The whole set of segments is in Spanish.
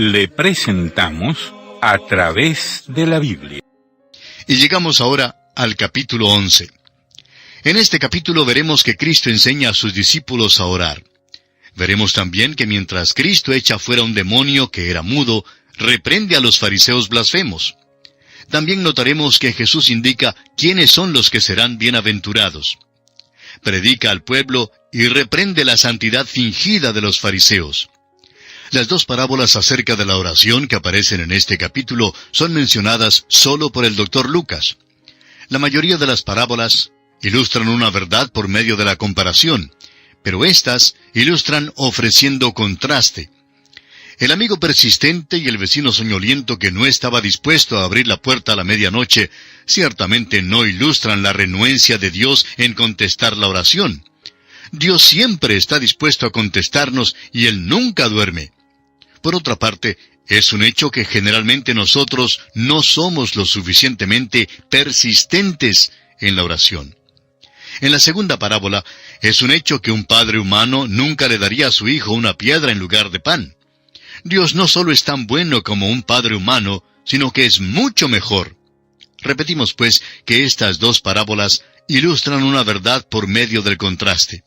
le presentamos A Través de la Biblia. Y llegamos ahora al capítulo 11. En este capítulo veremos que Cristo enseña a sus discípulos a orar. Veremos también que mientras Cristo echa fuera un demonio que era mudo, reprende a los fariseos blasfemos. También notaremos que Jesús indica quiénes son los que serán bienaventurados. Predica al pueblo y reprende la santidad fingida de los fariseos. Las dos parábolas acerca de la oración que aparecen en este capítulo son mencionadas solo por el Dr. Lucas. La mayoría de las parábolas ilustran una verdad por medio de la comparación, pero éstas ilustran ofreciendo contraste. El amigo persistente y el vecino soñoliento que no estaba dispuesto a abrir la puerta a la medianoche ciertamente no ilustran la renuencia de Dios en contestar la oración. Dios siempre está dispuesto a contestarnos y Él nunca duerme. Por otra parte, es un hecho que generalmente nosotros no somos lo suficientemente persistentes en la oración. En la segunda parábola, es un hecho que un padre humano nunca le daría a su hijo una piedra en lugar de pan. Dios no solo es tan bueno como un padre humano, sino que es mucho mejor. Repetimos, pues, que estas dos parábolas ilustran una verdad por medio del contraste.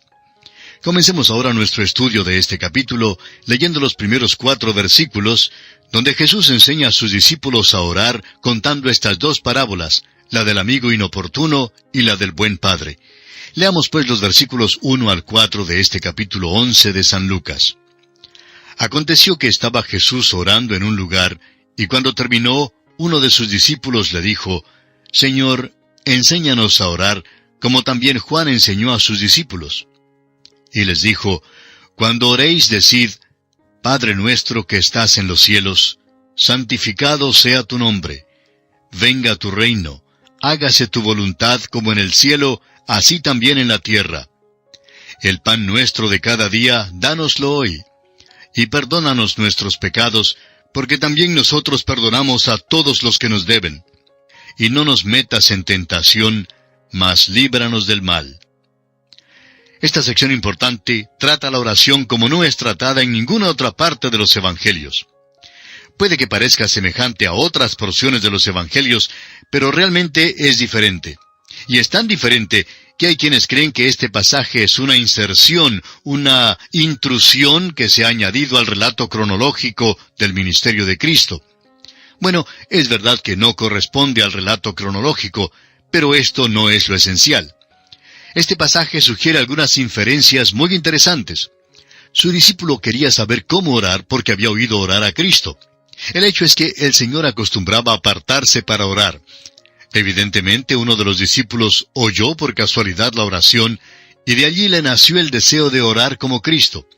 Comencemos ahora nuestro estudio de este capítulo, leyendo los primeros 4 versículos, donde Jesús enseña a sus discípulos a orar contando estas dos parábolas, la del amigo inoportuno y la del buen padre. Leamos pues los versículos 1 al 4 de este capítulo 11 de San Lucas. Aconteció que estaba Jesús orando en un lugar, y cuando terminó, uno de sus discípulos le dijo, «Señor, enséñanos a orar, como también Juan enseñó a sus discípulos». Y les dijo, «Cuando oréis, decid, Padre nuestro que estás en los cielos, santificado sea tu nombre. Venga tu reino, hágase tu voluntad como en el cielo, así también en la tierra. El pan nuestro de cada día, dánoslo hoy. Y perdónanos nuestros pecados, porque también nosotros perdonamos a todos los que nos deben. Y no nos metas en tentación, mas líbranos del mal». Esta sección importante trata la oración como no es tratada en ninguna otra parte de los Evangelios. Puede que parezca semejante a otras porciones de los Evangelios, pero realmente es diferente. Y es tan diferente que hay quienes creen que este pasaje es una inserción, una intrusión que se ha añadido al relato cronológico del ministerio de Cristo. Bueno, es verdad que no corresponde al relato cronológico, pero esto no es lo esencial. Este pasaje sugiere algunas inferencias muy interesantes. Su discípulo quería saber cómo orar porque había oído orar a Cristo. El hecho es que el Señor acostumbraba a apartarse para orar. Evidentemente, uno de los discípulos oyó por casualidad la oración, y de allí le nació el deseo de orar como Cristo.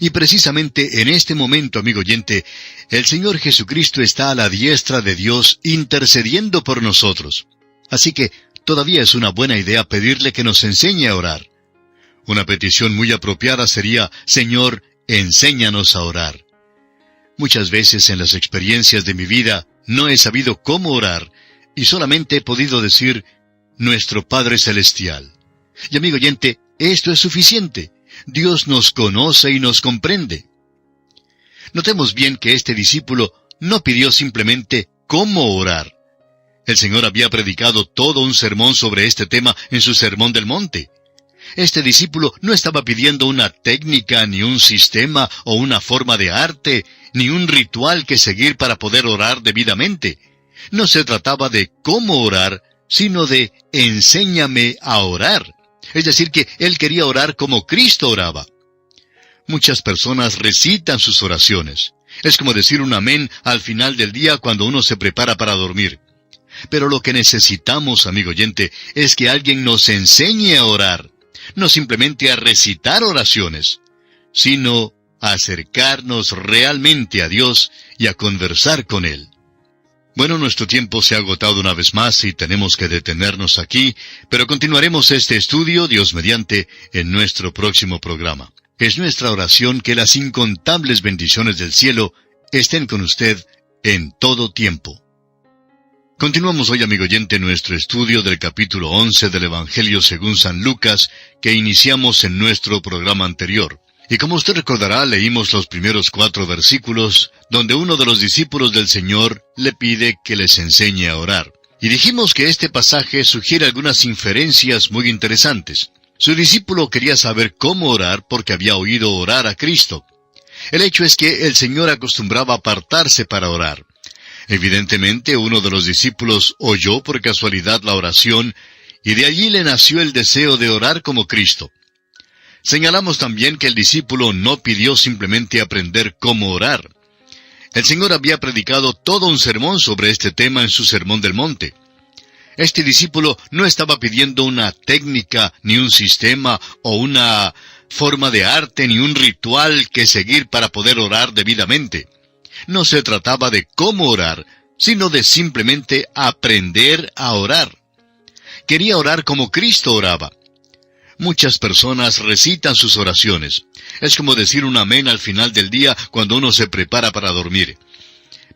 Y precisamente en este momento, amigo oyente, el Señor Jesucristo está a la diestra de Dios intercediendo por nosotros. Así que todavía es una buena idea pedirle que nos enseñe a orar. Una petición muy apropiada sería, «Señor, enséñanos a orar». Muchas veces en las experiencias de mi vida no he sabido cómo orar, y solamente he podido decir, «Nuestro Padre Celestial». Y amigo oyente, esto es suficiente. Dios nos conoce y nos comprende. Notemos bien que este discípulo no pidió simplemente cómo orar. El Señor había predicado todo un sermón sobre este tema en su Sermón del Monte. Este discípulo no estaba pidiendo una técnica, ni un sistema, o una forma de arte, ni un ritual que seguir para poder orar debidamente. No se trataba de cómo orar, sino de enséñame a orar. Es decir, que él quería orar como Cristo oraba. Muchas personas recitan sus oraciones. Es como decir un amén al final del día cuando uno se prepara para dormir. Pero lo que necesitamos, amigo oyente, es que alguien nos enseñe a orar. No simplemente a recitar oraciones, sino a acercarnos realmente a Dios y a conversar con Él. Bueno, nuestro tiempo se ha agotado una vez más y tenemos que detenernos aquí, pero continuaremos este estudio, Dios mediante, en nuestro próximo programa. Es nuestra oración que las incontables bendiciones del cielo estén con usted en todo tiempo. Continuamos hoy, amigo oyente, nuestro estudio del capítulo 11 del Evangelio según San Lucas, que iniciamos en nuestro programa anterior. Y como usted recordará, leímos los primeros 4 versículos, donde uno de los discípulos del Señor le pide que les enseñe a orar. Y dijimos que este pasaje sugiere algunas inferencias muy interesantes. Su discípulo quería saber cómo orar porque había oído orar a Cristo. El hecho es que el Señor acostumbraba apartarse para orar. Evidentemente, uno de los discípulos oyó por casualidad la oración, y de allí le nació el deseo de orar como Cristo. Señalamos también que el discípulo no pidió simplemente aprender cómo orar. El Señor había predicado todo un sermón sobre este tema en su Sermón del Monte. Este discípulo no estaba pidiendo una técnica, ni un sistema, o una forma de arte, ni un ritual que seguir para poder orar debidamente. No se trataba de cómo orar, sino de simplemente aprender a orar. Quería orar como Cristo oraba. Muchas personas recitan sus oraciones. Es como decir un amén al final del día cuando uno se prepara para dormir.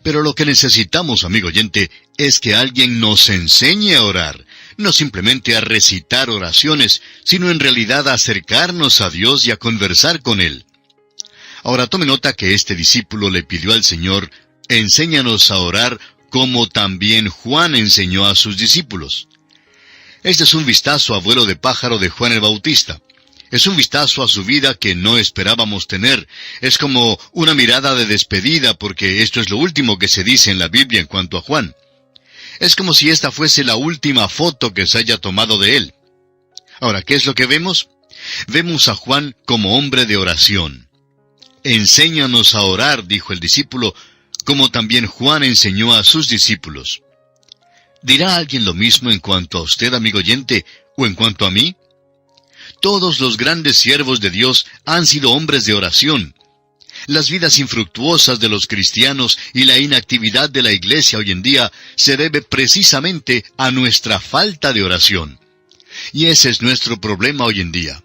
Pero lo que necesitamos, amigo oyente, es que alguien nos enseñe a orar. No simplemente a recitar oraciones, sino en realidad a acercarnos a Dios y a conversar con Él. Ahora tome nota que este discípulo le pidió al Señor, enséñanos a orar como también Juan enseñó a sus discípulos. Este es un vistazo a vuelo de pájaro de Juan el Bautista. Es un vistazo a su vida que no esperábamos tener. Es como una mirada de despedida porque esto es lo último que se dice en la Biblia en cuanto a Juan. Es como si esta fuese la última foto que se haya tomado de él. Ahora, ¿qué es lo que vemos? Vemos a Juan como hombre de oración. Enséñanos a orar, dijo el discípulo, como también Juan enseñó a sus discípulos. ¿Dirá alguien lo mismo en cuanto a usted, amigo oyente, o en cuanto a mí? Todos los grandes siervos de Dios han sido hombres de oración. Las vidas infructuosas de los cristianos y la inactividad de la iglesia hoy en día se debe precisamente a nuestra falta de oración. Y ese es nuestro problema hoy en día.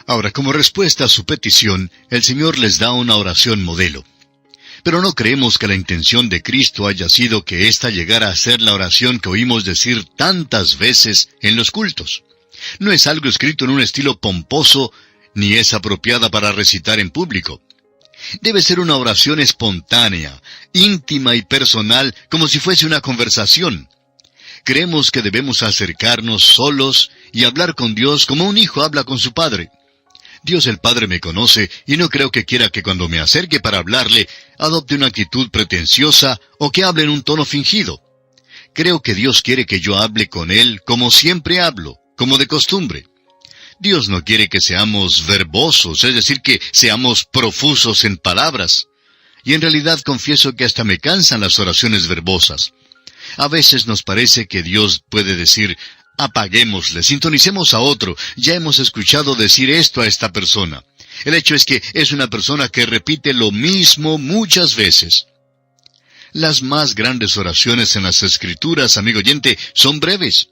Ahora, como respuesta a su petición, el Señor les da una oración modelo. Pero no creemos que la intención de Cristo haya sido que ésta llegara a ser la oración que oímos decir tantas veces en los cultos. No es algo escrito en un estilo pomposo, ni es apropiada para recitar en público. Debe ser una oración espontánea, íntima y personal, como si fuese una conversación. Creemos que debemos acercarnos solos y hablar con Dios como un hijo habla con su padre. Dios el Padre me conoce y no creo que quiera que cuando me acerque para hablarle, adopte una actitud pretenciosa o que hable en un tono fingido. Creo que Dios quiere que yo hable con Él como siempre hablo, como de costumbre. Dios no quiere que seamos verbosos, es decir, que seamos profusos en palabras. Y en realidad confieso que hasta me cansan las oraciones verbosas. A veces nos parece que Dios puede decir, apaguémosle, sintonicemos a otro, ya hemos escuchado decir esto a esta persona. El hecho es que es una persona que repite lo mismo muchas veces. Las más grandes oraciones en las Escrituras, amigo oyente, son breves.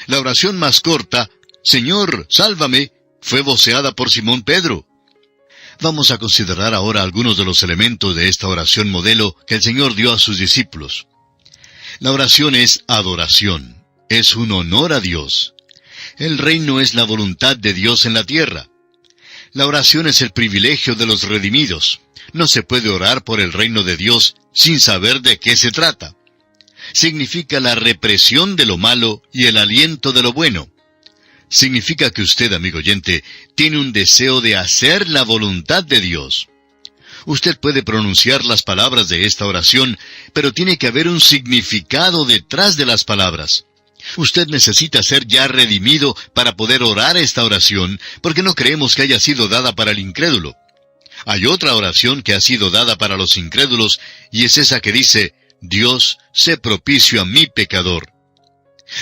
La oración más corta, Señor, sálvame, fue voceada por Simón Pedro. Vamos a considerar ahora algunos de los elementos de esta oración modelo que el Señor dio a sus discípulos. La oración es adoración. Es un honor a Dios. El reino es la voluntad de Dios en la tierra. La oración es el privilegio de los redimidos. No se puede orar por el reino de Dios sin saber de qué se trata. Significa la represión de lo malo y el aliento de lo bueno. Significa que usted, amigo oyente, tiene un deseo de hacer la voluntad de Dios. Usted puede pronunciar las palabras de esta oración, pero tiene que haber un significado detrás de las palabras. Usted necesita ser ya redimido para poder orar esta oración, porque no creemos que haya sido dada para el incrédulo. Hay otra oración que ha sido dada para los incrédulos, y es esa que dice, Dios, sé propicio a mi pecador.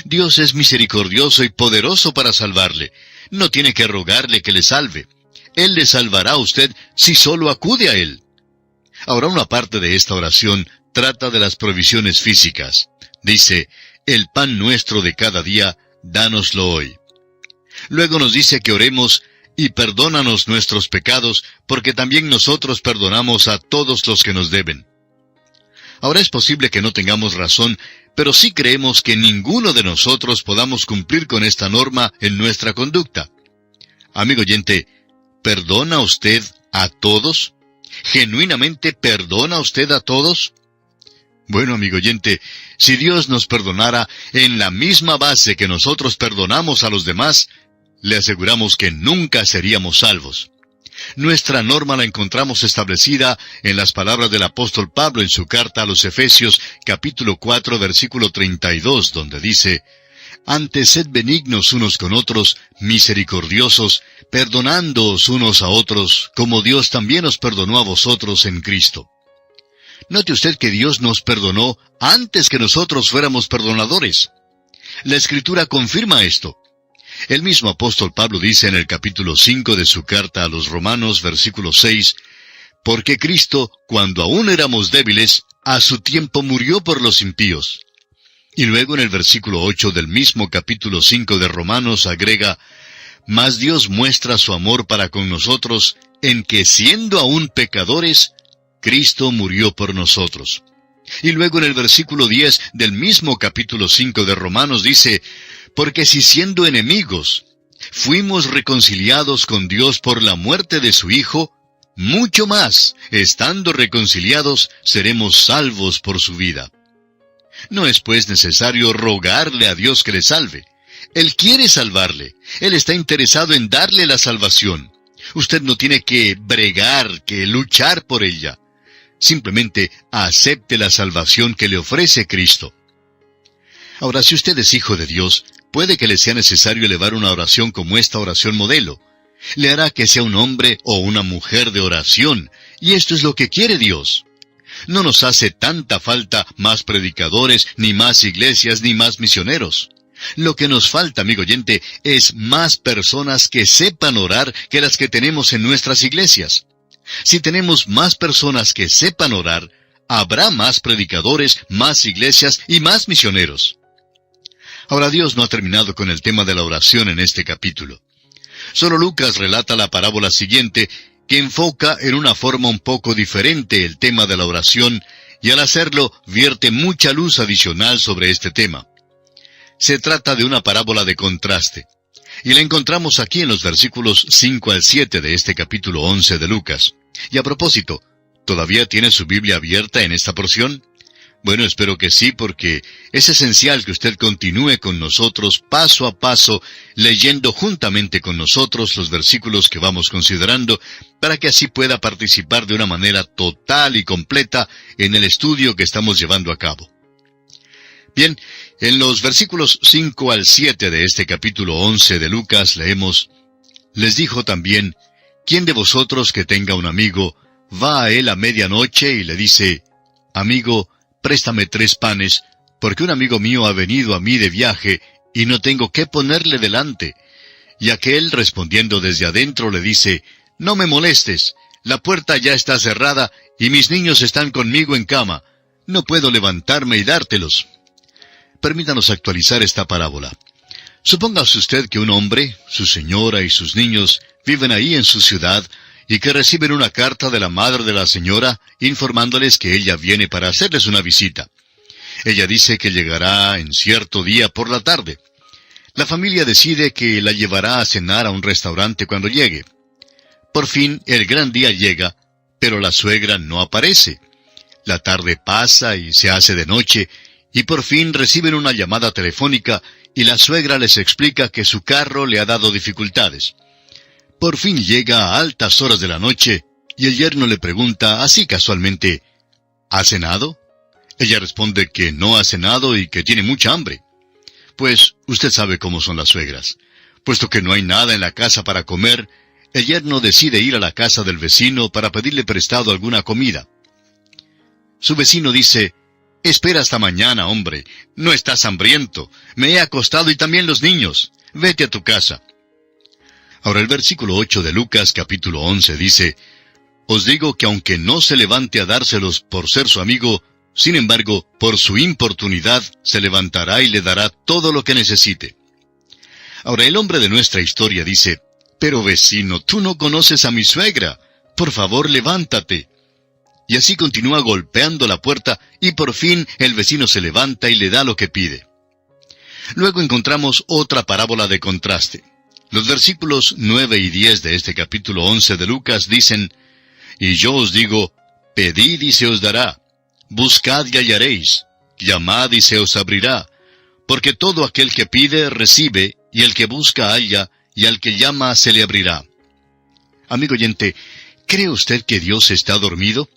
Dios es misericordioso y poderoso para salvarle. No tiene que rogarle que le salve. Él le salvará a usted si solo acude a Él. Ahora, una parte de esta oración trata de las provisiones físicas. Dice, el pan nuestro de cada día, dánoslo hoy. Luego nos dice que oremos, y perdónanos nuestros pecados, porque también nosotros perdonamos a todos los que nos deben. Ahora es posible que no tengamos razón, pero sí creemos que ninguno de nosotros podamos cumplir con esta norma en nuestra conducta. Amigo oyente, ¿perdona usted a todos? ¿Genuinamente perdona usted a todos? Bueno, amigo oyente, si Dios nos perdonara en la misma base que nosotros perdonamos a los demás, le aseguramos que nunca seríamos salvos. Nuestra norma la encontramos establecida en las palabras del apóstol Pablo en su carta a los Efesios, capítulo 4, versículo 32, donde dice: «Antes sed benignos unos con otros, misericordiosos, perdonándoos unos a otros, como Dios también os perdonó a vosotros en Cristo». Note usted que Dios nos perdonó antes que nosotros fuéramos perdonadores. La Escritura confirma esto. El mismo apóstol Pablo dice en el capítulo 5 de su carta a los Romanos, versículo 6, «Porque Cristo, cuando aún éramos débiles, a su tiempo murió por los impíos». Y luego en el versículo 8 del mismo capítulo 5 de Romanos agrega: «Mas Dios muestra su amor para con nosotros, en que siendo aún pecadores, Cristo murió por nosotros». Y luego en el versículo 10 del mismo capítulo 5 de Romanos dice: «Porque si siendo enemigos, fuimos reconciliados con Dios por la muerte de su Hijo, mucho más, estando reconciliados, seremos salvos por su vida». No es pues necesario rogarle a Dios que le salve. Él quiere salvarle. Él está interesado en darle la salvación. Usted no tiene que bregar, que luchar por ella. Simplemente acepte la salvación que le ofrece Cristo. Ahora, si usted es hijo de Dios, puede que le sea necesario elevar una oración como esta oración modelo. Le hará que sea un hombre o una mujer de oración, y esto es lo que quiere Dios. No nos hace tanta falta más predicadores, ni más iglesias, ni más misioneros. Lo que nos falta, amigo oyente, es más personas que sepan orar que las que tenemos en nuestras iglesias. Si tenemos más personas que sepan orar, habrá más predicadores, más iglesias y más misioneros. Ahora, Dios no ha terminado con el tema de la oración en este capítulo. Solo Lucas relata la parábola siguiente, que enfoca en una forma un poco diferente el tema de la oración, y al hacerlo vierte mucha luz adicional sobre este tema. Se trata de una parábola de contraste, y la encontramos aquí en los versículos 5 al 7 de este capítulo 11 de Lucas. Y a propósito, ¿todavía tiene su Biblia abierta en esta porción? Bueno, espero que sí, porque es esencial que usted continúe con nosotros paso a paso, leyendo juntamente con nosotros los versículos que vamos considerando, para que así pueda participar de una manera total y completa en el estudio que estamos llevando a cabo. Bien, en los versículos 5 al 7 de este capítulo 11 de Lucas leemos: «Les dijo también: ¿Quién de vosotros que tenga un amigo va a él a medianoche y le dice: Amigo, préstame 3 panes, porque un amigo mío ha venido a mí de viaje, y no tengo qué ponerle delante? Y aquel, respondiendo desde adentro, le dice: No me molestes, la puerta ya está cerrada, y mis niños están conmigo en cama. No puedo levantarme y dártelos». Permítanos actualizar esta parábola. Supóngase usted que un hombre, su señora y sus niños viven ahí en su ciudad, y que reciben una carta de la madre de la señora informándoles que ella viene para hacerles una visita. Ella dice que llegará en cierto día por la tarde. La familia decide que la llevará a cenar a un restaurante cuando llegue. Por fin, el gran día llega, pero la suegra no aparece. La tarde pasa y se hace de noche, y por fin reciben una llamada telefónica, y la suegra les explica que su carro le ha dado dificultades. Por fin llega a altas horas de la noche, y el yerno le pregunta así casualmente: ¿Ha cenado? Ella responde que no ha cenado y que tiene mucha hambre. Pues usted sabe cómo son las suegras. Puesto que no hay nada en la casa para comer, el yerno decide ir a la casa del vecino para pedirle prestado alguna comida. Su vecino dice: «Espera hasta mañana, hombre. No estás hambriento. Me he acostado y también los niños. Vete a tu casa». Ahora el versículo 8 de Lucas capítulo 11 dice: «Os digo que aunque no se levante a dárselos por ser su amigo, sin embargo, por su importunidad se levantará y le dará todo lo que necesite». Ahora el hombre de nuestra historia dice: «Pero vecino, tú no conoces a mi suegra. Por favor, levántate». Y así continúa golpeando la puerta, y por fin el vecino se levanta y le da lo que pide. Luego encontramos otra parábola de contraste. Los versículos 9 y 10 de este capítulo 11 de Lucas dicen, «Y yo os digo, pedid y se os dará, buscad y hallaréis, llamad y se os abrirá, porque todo aquel que pide, recibe, y el que busca, halla, y al que llama, se le abrirá». Amigo oyente, ¿cree usted que Dios está dormido?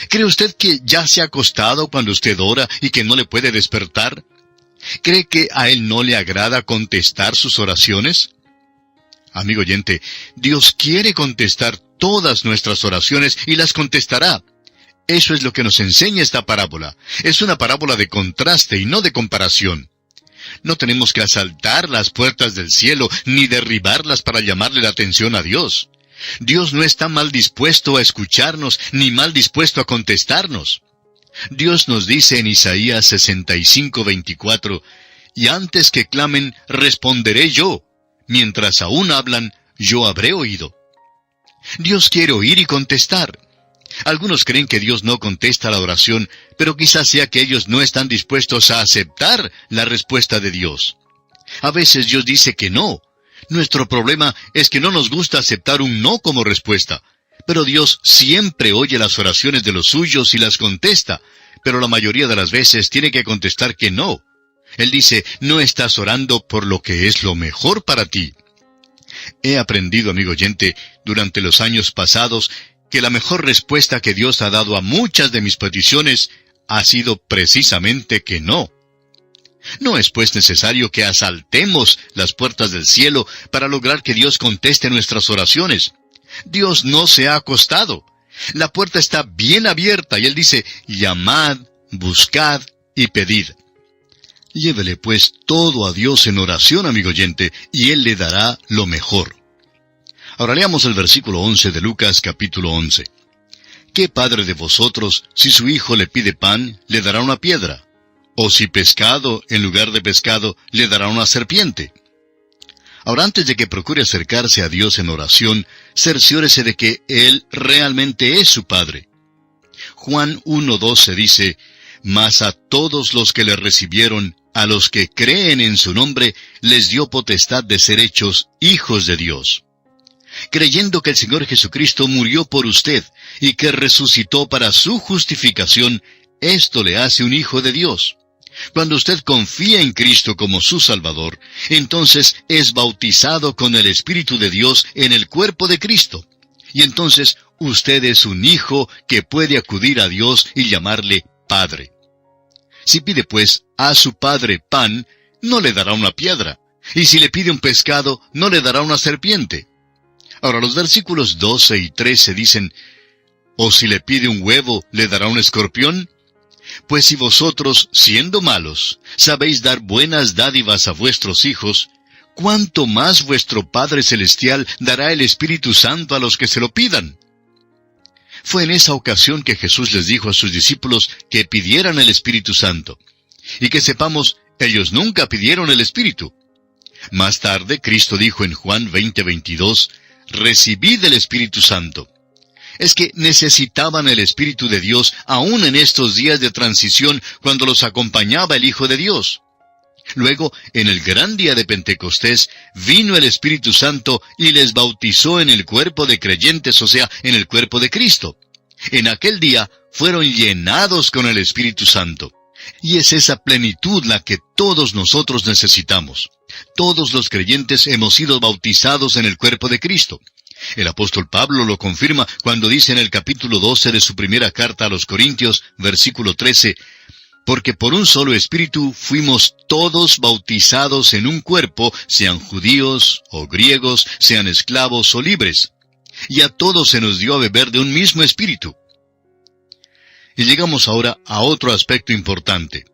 ¿Cree usted que ya se ha acostado cuando usted ora y que no le puede despertar? ¿Cree que a Él no le agrada contestar sus oraciones? Amigo oyente, Dios quiere contestar todas nuestras oraciones y las contestará. Eso es lo que nos enseña esta parábola. Es una parábola de contraste y no de comparación. No tenemos que asaltar las puertas del cielo ni derribarlas para llamarle la atención a Dios. Dios no está mal dispuesto a escucharnos ni mal dispuesto a contestarnos. Dios nos dice en Isaías 65:24, «Y antes que clamen, responderé yo. Mientras aún hablan, yo habré oído». Dios quiere oír y contestar. Algunos creen que Dios no contesta la oración, pero quizás sea que ellos no están dispuestos a aceptar la respuesta de Dios. A veces Dios dice que no. Nuestro problema es que no nos gusta aceptar un no como respuesta. Pero Dios siempre oye las oraciones de los suyos y las contesta, pero la mayoría de las veces tiene que contestar que no. Él dice, no estás orando por lo que es lo mejor para ti. He aprendido, amigo oyente, durante los años pasados, que la mejor respuesta que Dios ha dado a muchas de mis peticiones ha sido precisamente que no. No es pues necesario que asaltemos las puertas del cielo para lograr que Dios conteste nuestras oraciones. Dios no se ha acostado. La puerta está bien abierta y Él dice, llamad, buscad y pedid. Llévele pues todo a Dios en oración, amigo oyente, y Él le dará lo mejor. Ahora leamos el versículo 11 de Lucas capítulo 11. ¿Qué padre de vosotros, si su hijo le pide pan, le dará una piedra? ¿O si pescado, en lugar de pescado, le dará una serpiente? Ahora, antes de que procure acercarse a Dios en oración, cerciórese de que Él realmente es su Padre. Juan 1:12 dice, «Mas a todos los que le recibieron, a los que creen en su nombre, les dio potestad de ser hechos hijos de Dios». Creyendo que el Señor Jesucristo murió por usted y que resucitó para su justificación, esto le hace un hijo de Dios. Cuando usted confía en Cristo como su Salvador, entonces es bautizado con el Espíritu de Dios en el cuerpo de Cristo. Y entonces usted es un hijo que puede acudir a Dios y llamarle Padre. Si pide pues a su Padre pan, no le dará una piedra. Y si le pide un pescado, no le dará una serpiente. Ahora los versículos 12 y 13 dicen, «¿O si le pide un huevo, le dará un escorpión? Pues si vosotros, siendo malos, sabéis dar buenas dádivas a vuestros hijos, ¿cuánto más vuestro Padre Celestial dará el Espíritu Santo a los que se lo pidan?» Fue en esa ocasión que Jesús les dijo a sus discípulos que pidieran el Espíritu Santo. Y que sepamos, ellos nunca pidieron el Espíritu. Más tarde, Cristo dijo en Juan 20:22, «Recibid el Espíritu Santo». Es que necesitaban el Espíritu de Dios aún en estos días de transición cuando los acompañaba el Hijo de Dios. Luego, en el gran día de Pentecostés, vino el Espíritu Santo y les bautizó en el cuerpo de creyentes, o sea, en el cuerpo de Cristo. En aquel día fueron llenados con el Espíritu Santo. Y es esa plenitud la que todos nosotros necesitamos. Todos los creyentes hemos sido bautizados en el cuerpo de Cristo. El apóstol Pablo lo confirma cuando dice en el capítulo 12 de su primera carta a los Corintios, versículo 13, «Porque por un solo espíritu fuimos todos bautizados en un cuerpo, sean judíos o griegos, sean esclavos o libres. Y a todos se nos dio a beber de un mismo espíritu». Y llegamos ahora a otro aspecto importante.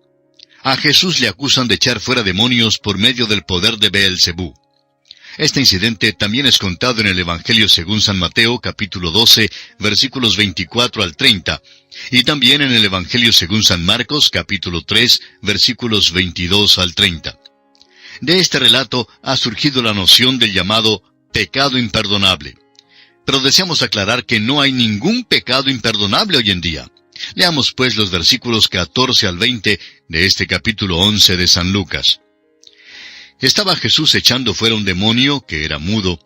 A Jesús le acusan de echar fuera demonios por medio del poder de Beelzebú. Este incidente también es contado en el Evangelio según San Mateo, capítulo 12, versículos 24 al 30, y también en el Evangelio según San Marcos, capítulo 3, versículos 22 al 30. De este relato ha surgido la noción del llamado pecado imperdonable. Pero deseamos aclarar que no hay ningún pecado imperdonable hoy en día. Leamos pues los versículos 14 al 20 de este capítulo 11 de San Lucas. Estaba Jesús echando fuera un demonio que era mudo,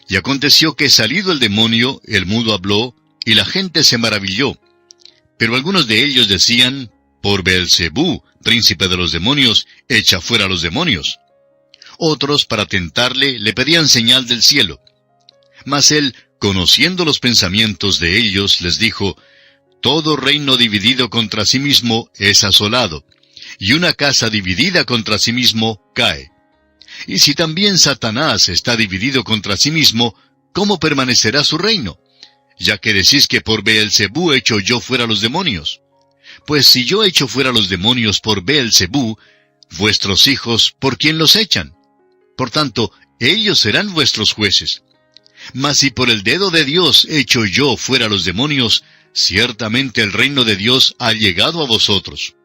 y aconteció que salido el demonio, el mudo habló, y la gente se maravilló. Pero algunos de ellos decían, por Beelzebú, príncipe de los demonios, echa fuera los demonios. Otros, para tentarle, le pedían señal del cielo. Mas él, conociendo los pensamientos de ellos, les dijo, todo reino dividido contra sí mismo es asolado, y una casa dividida contra sí mismo cae. Y si también Satanás está dividido contra sí mismo, ¿cómo permanecerá su reino? Ya que decís que por Beelzebú echo yo fuera los demonios. Pues si yo echo fuera los demonios por Beelzebú, vuestros hijos, ¿por quién los echan? Por tanto, ellos serán vuestros jueces. Mas si por el dedo de Dios echo yo fuera los demonios, ciertamente el reino de Dios ha llegado a vosotros.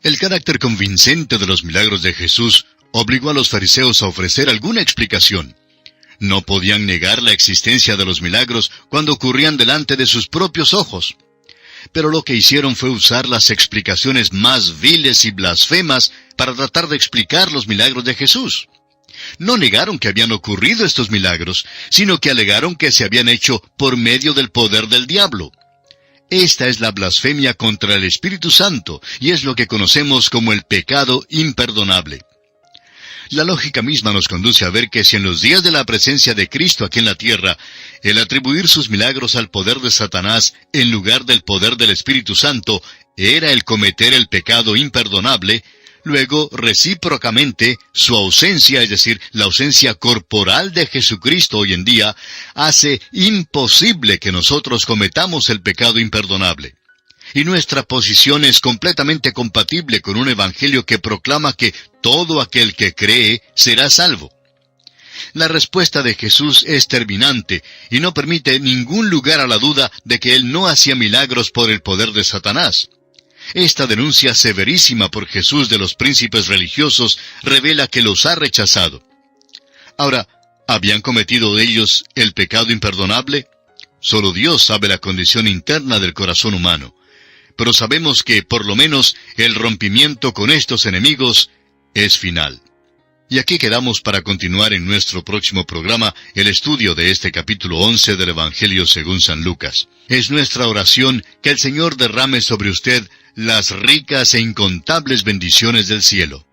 El carácter convincente de los milagros de Jesús obligó a los fariseos a ofrecer alguna explicación. No podían negar la existencia de los milagros cuando ocurrían delante de sus propios ojos. Pero lo que hicieron fue usar las explicaciones más viles y blasfemas para tratar de explicar los milagros de Jesús. No negaron que habían ocurrido estos milagros, sino que alegaron que se habían hecho por medio del poder del diablo. Esta es la blasfemia contra el Espíritu Santo, y es lo que conocemos como el pecado imperdonable. La lógica misma nos conduce a ver que si en los días de la presencia de Cristo aquí en la tierra, el atribuir sus milagros al poder de Satanás en lugar del poder del Espíritu Santo era el cometer el pecado imperdonable, luego, recíprocamente, su ausencia, es decir, la ausencia corporal de Jesucristo hoy en día, hace imposible que nosotros cometamos el pecado imperdonable. Y nuestra posición es completamente compatible con un evangelio que proclama que todo aquel que cree será salvo. La respuesta de Jesús es terminante y no permite ningún lugar a la duda de que Él no hacía milagros por el poder de Satanás. Esta denuncia severísima por Jesús de los príncipes religiosos revela que los ha rechazado. Ahora, ¿habían cometido ellos el pecado imperdonable? Solo Dios sabe la condición interna del corazón humano. Pero sabemos que, por lo menos, el rompimiento con estos enemigos es final. Y aquí quedamos para continuar en nuestro próximo programa el estudio de este capítulo 11 del Evangelio según San Lucas. Es nuestra oración que el Señor derrame sobre usted las ricas e incontables bendiciones del cielo.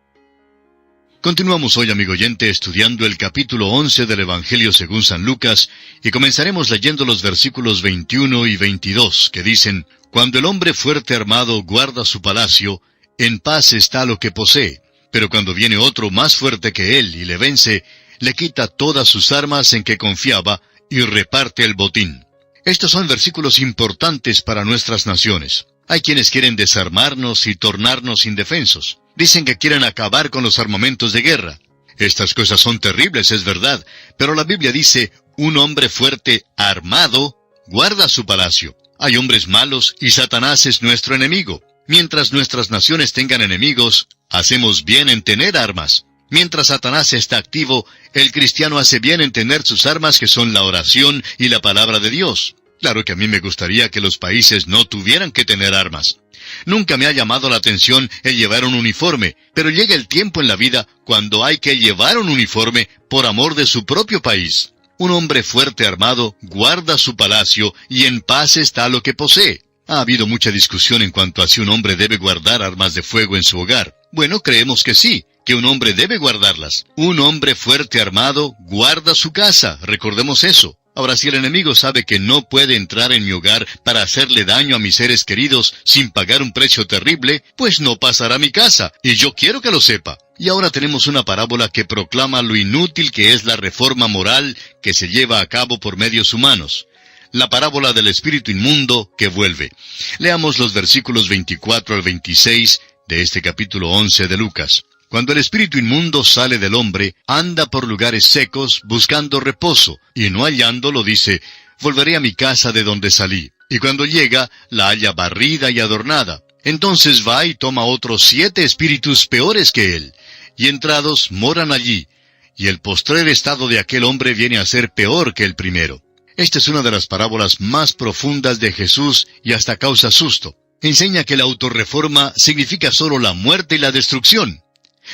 Continuamos hoy, amigo oyente, estudiando el capítulo 11 del Evangelio según San Lucas, y comenzaremos leyendo los versículos 21 y 22, que dicen, «Cuando el hombre fuerte armado guarda su palacio, en paz está lo que posee, pero cuando viene otro más fuerte que él y le vence, le quita todas sus armas en que confiaba y reparte el botín». Estos son versículos importantes para nuestras naciones. Hay quienes quieren desarmarnos y tornarnos indefensos. Dicen que quieren acabar con los armamentos de guerra. Estas cosas son terribles, es verdad, pero la Biblia dice, un hombre fuerte, armado, guarda su palacio. Hay hombres malos y Satanás es nuestro enemigo. Mientras nuestras naciones tengan enemigos, hacemos bien en tener armas. Mientras Satanás está activo, el cristiano hace bien en tener sus armas, que son la oración y la palabra de Dios. Claro que a mí me gustaría que los países no tuvieran que tener armas. Nunca me ha llamado la atención el llevar un uniforme, pero llega el tiempo en la vida cuando hay que llevar un uniforme por amor de su propio país. Un hombre fuerte armado guarda su palacio y en paz está lo que posee. Ha habido mucha discusión en cuanto a si un hombre debe guardar armas de fuego en su hogar. Bueno, creemos que sí, que un hombre debe guardarlas. Un hombre fuerte armado guarda su casa, recordemos eso. Ahora, si el enemigo sabe que no puede entrar en mi hogar para hacerle daño a mis seres queridos sin pagar un precio terrible, pues no pasará a mi casa, y yo quiero que lo sepa. Y ahora tenemos una parábola que proclama lo inútil que es la reforma moral que se lleva a cabo por medios humanos. La parábola del espíritu inmundo que vuelve. Leamos los versículos 24 al 26 de este capítulo 11 de Lucas. Cuando el espíritu inmundo sale del hombre, anda por lugares secos buscando reposo, y no hallándolo dice, volveré a mi casa de donde salí. Y cuando llega, la halla barrida y adornada. Entonces va y toma otros 7 espíritus peores que él, y entrados moran allí, y el postrer estado de aquel hombre viene a ser peor que el primero. Esta es una de las parábolas más profundas de Jesús y hasta causa susto. Enseña que la autorreforma significa solo la muerte y la destrucción.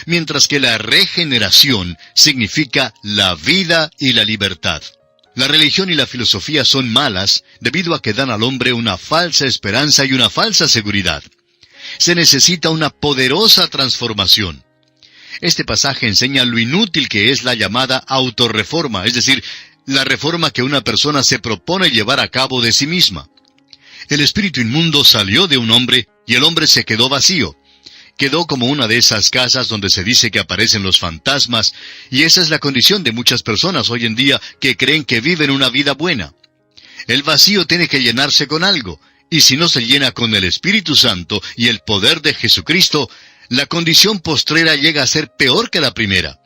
mientras que la regeneración significa la vida y la libertad. La religión y la filosofía son malas debido a que dan al hombre una falsa esperanza y una falsa seguridad. Se necesita una poderosa transformación. Este pasaje enseña lo inútil que es la llamada autorreforma, es decir, la reforma que una persona se propone llevar a cabo de sí misma. El espíritu inmundo salió de un hombre y el hombre se quedó vacío. Quedó como una de esas casas donde se dice que aparecen los fantasmas, y esa es la condición de muchas personas hoy en día que creen que viven una vida buena. El vacío tiene que llenarse con algo, y si no se llena con el Espíritu Santo y el poder de Jesucristo, la condición postrera llega a ser peor que la primera.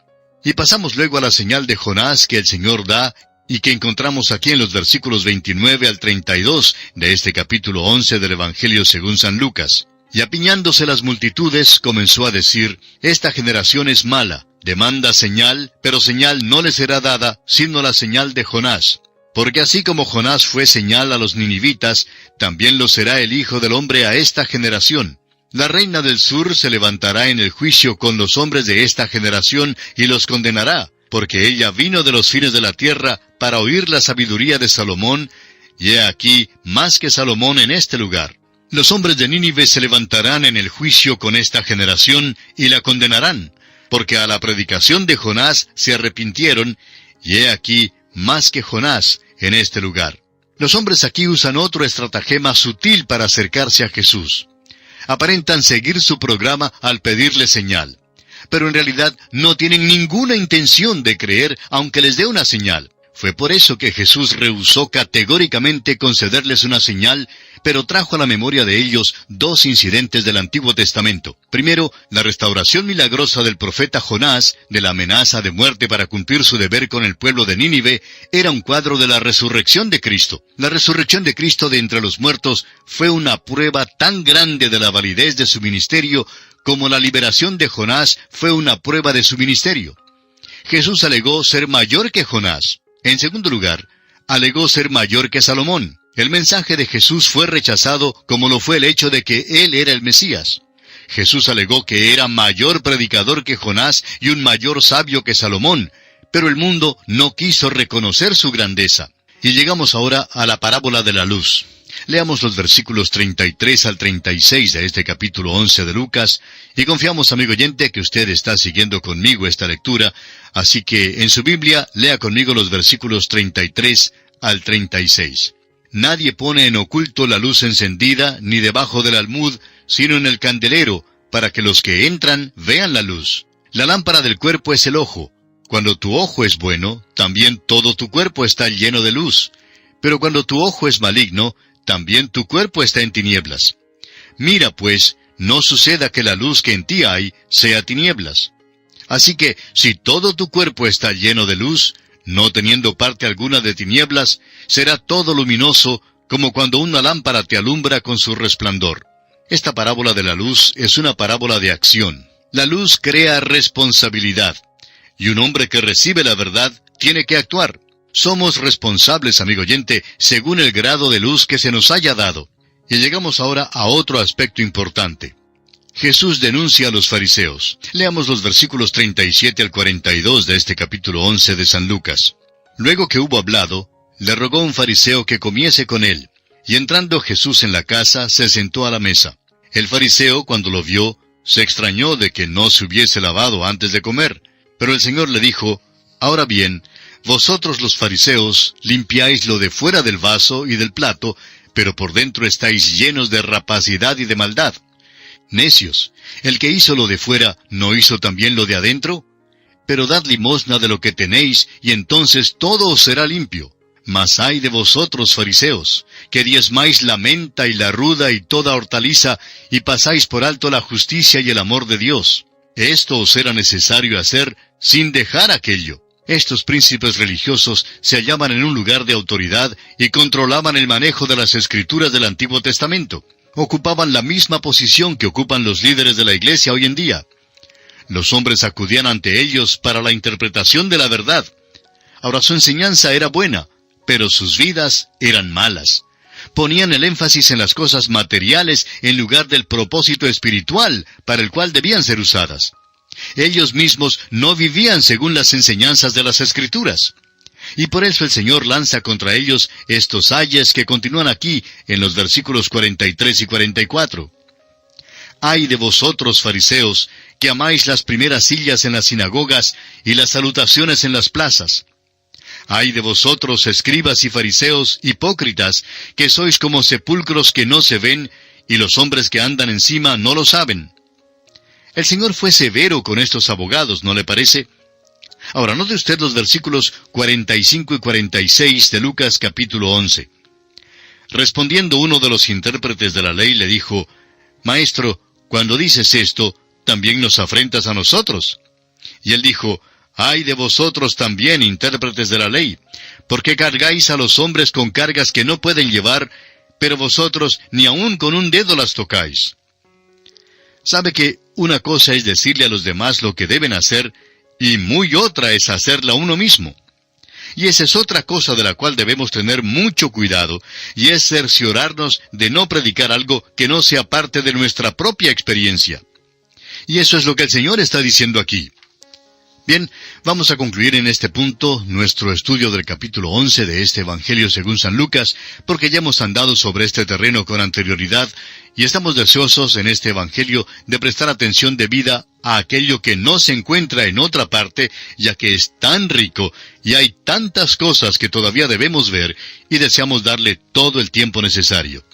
Y pasamos luego a la señal de Jonás que el Señor da, y que encontramos aquí en los versículos 29 al 32 de este capítulo 11 del Evangelio según San Lucas. Y apiñándose las multitudes, comenzó a decir, «Esta generación es mala, demanda señal, pero señal no le será dada, sino la señal de Jonás. Porque así como Jonás fue señal a los ninivitas, también lo será el Hijo del Hombre a esta generación. La reina del sur se levantará en el juicio con los hombres de esta generación y los condenará, porque ella vino de los fines de la tierra para oír la sabiduría de Salomón, y he aquí más que Salomón en este lugar. Los hombres de Nínive se levantarán en el juicio con esta generación y la condenarán, porque a la predicación de Jonás se arrepintieron, y he aquí más que Jonás en este lugar». Los hombres aquí usan otro estratagema sutil para acercarse a Jesús. Aparentan seguir su programa al pedirle señal, pero en realidad no tienen ninguna intención de creer aunque les dé una señal. Fue por eso que Jesús rehusó categóricamente concederles una señal, pero trajo a la memoria de ellos dos incidentes del Antiguo Testamento. Primero, la restauración milagrosa del profeta Jonás de la amenaza de muerte para cumplir su deber con el pueblo de Nínive era un cuadro de la resurrección de Cristo. La resurrección de Cristo de entre los muertos fue una prueba tan grande de la validez de su ministerio como la liberación de Jonás fue una prueba de su ministerio. Jesús alegó ser mayor que Jonás. En segundo lugar, alegó ser mayor que Salomón. El mensaje de Jesús fue rechazado como lo fue el hecho de que Él era el Mesías. Jesús alegó que era mayor predicador que Jonás y un mayor sabio que Salomón, pero el mundo no quiso reconocer su grandeza. Y llegamos ahora a la parábola de la luz. Leamos los versículos 33 al 36 de este capítulo 11 de Lucas, y confiamos, amigo oyente, que usted está siguiendo conmigo esta lectura, así que en su Biblia lea conmigo los versículos 33 al 36. «Nadie pone en oculto la luz encendida, ni debajo del almud, sino en el candelero, para que los que entran vean la luz. La lámpara del cuerpo es el ojo. Cuando tu ojo es bueno, también todo tu cuerpo está lleno de luz. Pero cuando tu ojo es maligno, también tu cuerpo está en tinieblas. Mira, pues, no suceda que la luz que en ti hay sea tinieblas. Así que, si todo tu cuerpo está lleno de luz, no teniendo parte alguna de tinieblas, será todo luminoso, como cuando una lámpara te alumbra con su resplandor». Esta parábola de la luz es una parábola de acción. La luz crea responsabilidad, y un hombre que recibe la verdad tiene que actuar. Somos responsables, amigo oyente, según el grado de luz que se nos haya dado. Y llegamos ahora a otro aspecto importante. Jesús denuncia a los fariseos. Leamos los versículos 37 al 42 de este capítulo 11 de San Lucas. «Luego que hubo hablado, le rogó un fariseo que comiese con él. Y entrando Jesús en la casa, se sentó a la mesa. El fariseo, cuando lo vio, se extrañó de que no se hubiese lavado antes de comer. Pero el Señor le dijo, «Ahora bien, vosotros los fariseos limpiáis lo de fuera del vaso y del plato, pero por dentro estáis llenos de rapacidad y de maldad. Necios, el que hizo lo de fuera, ¿no hizo también lo de adentro? Pero dad limosna de lo que tenéis, y entonces todo os será limpio. Mas ay de vosotros, fariseos, que diezmáis la menta y la ruda y toda hortaliza, y pasáis por alto la justicia y el amor de Dios. Esto os era necesario hacer sin dejar aquello». Estos príncipes religiosos se hallaban en un lugar de autoridad y controlaban el manejo de las escrituras del Antiguo Testamento. Ocupaban la misma posición que ocupan los líderes de la iglesia hoy en día. Los hombres acudían ante ellos para la interpretación de la verdad. Ahora, su enseñanza era buena, pero sus vidas eran malas. Ponían el énfasis en las cosas materiales en lugar del propósito espiritual para el cual debían ser usadas. Ellos mismos no vivían según las enseñanzas de las Escrituras. Y por eso el Señor lanza contra ellos estos ayes que continúan aquí en los versículos 43 y 44. Ay de vosotros, fariseos, que amáis las primeras sillas en las sinagogas y las salutaciones en las plazas. Ay de vosotros, escribas y fariseos, hipócritas, que sois como sepulcros que no se ven, y los hombres que andan encima no lo saben. El Señor fue severo con estos abogados, ¿no le parece? Ahora, note usted los versículos 45 y 46 de Lucas capítulo 11. Respondiendo uno de los intérpretes de la ley le dijo, Maestro, cuando dices esto, también nos afrentas a nosotros. Y él dijo, Ay de vosotros también, intérpretes de la ley, porque cargáis a los hombres con cargas que no pueden llevar, pero vosotros ni aun con un dedo las tocáis. ¿Sabe que una cosa es decirle a los demás lo que deben hacer, y muy otra es hacerla uno mismo? Y esa es otra cosa de la cual debemos tener mucho cuidado, y es cerciorarnos de no predicar algo que no sea parte de nuestra propia experiencia. Y eso es lo que el Señor está diciendo aquí. Bien, vamos a concluir en este punto nuestro estudio del capítulo 11 de este Evangelio según San Lucas, porque ya hemos andado sobre este terreno con anterioridad, y estamos deseosos en este Evangelio de prestar atención debida a aquello que no se encuentra en otra parte, ya que es tan rico, y hay tantas cosas que todavía debemos ver, y deseamos darle todo el tiempo necesario.